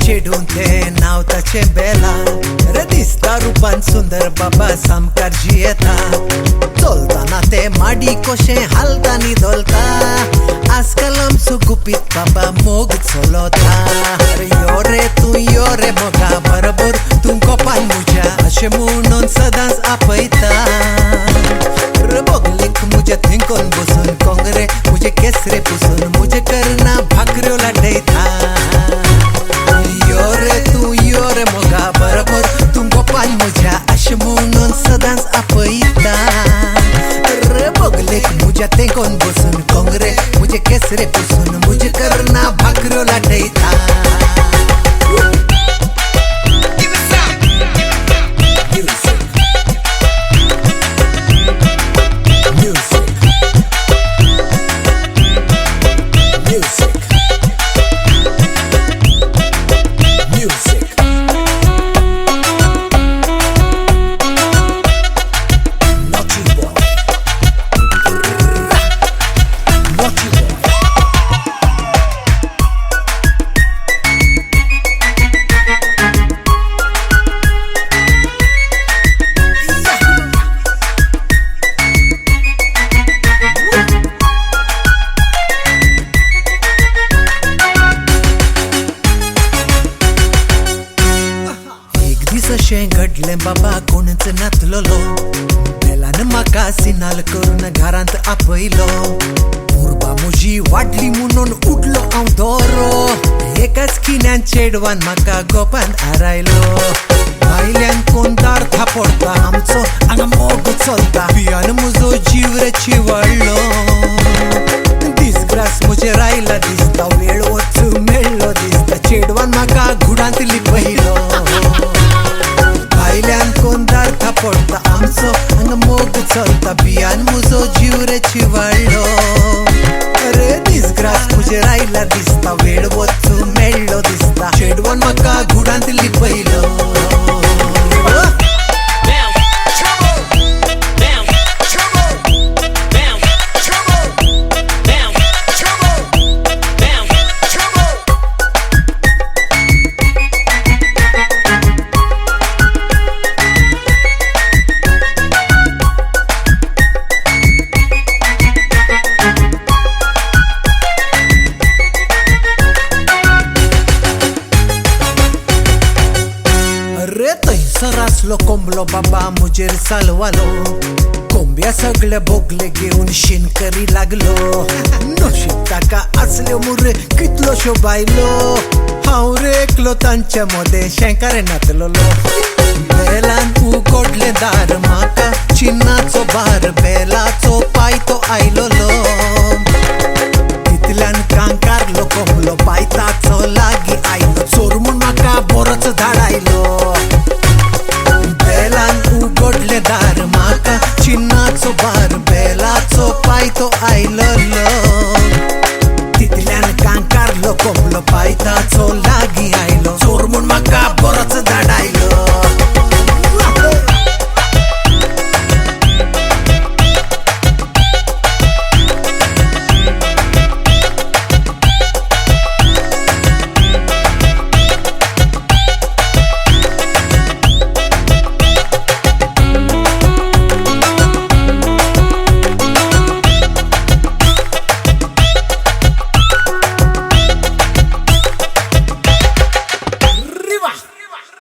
चेडून ते नाव ताचे बेला रे दिसता रूपान सुंदर बाबा सामकार जियेता चलताना ते माडी कशे हालता नी दोलता आजकाल आमचो गुपीत बाबा मोग चलता अरे यो रे मोगा बरोबर तू कोपान मुझ्या अशे म्हणून सदांच आपयता रे बोगलीक मुझे थिंकोन बसून कोंगरे मुझे केसरे पुसून मुझे करना भाकऱ्यो लाटयता यो रे मोगा बरोबर तू गोपान मुझ्या अशे म्हणून सदांच आपयता रे बोगलीक मुझे थिंकोन बसून कोंगरे मुझे केसरे पुसून मुझे करना भाकऱ्यो लाटयता अशें घडलें बाबा कोणच नातलोलो बेलान म्हाका सिनाल करून घरांत आपयलो उर्बा म्हजी वाडली म्हणून उठलो हांव दोरो एकाच खिन्यान चेडवान म्हाका गोपान हारायलो भायल्यान कोण दार थापडता आमचो हांगा मोग चलता पियान म्हजो जीव रे चिवळ्ळो दिसग्रास म्हजे रायला दिसता वेळ वच मेळ्ळो दिसता चेडवान म्हाका घुडांत लिपयलो भायल्यान कोण दार थापडता आमचो हांगा मोग चलता बियान म्हजो जीव रे चिवळ्ळो अरे दिसग्रास म्हजे रायला दिसता वेळ वच मेळ्ळो दिसता चेडवान म्हाका घुडांत लिपयलो अरे थंयसर आसलो कोंबलो बाबा मुजेर सालवालो कोंब्या सगळे बोगले घेवन शिनकरी लागलो नशीब ताका आसल्यो मुरे कितलोश्यो बायलो हांव रे एकलो तांच्या मदें शेंकारे नातलोलो बेलान उगडलें दार म्हाका चिन्नाचो बार बेलाचो पायतो आयलोलो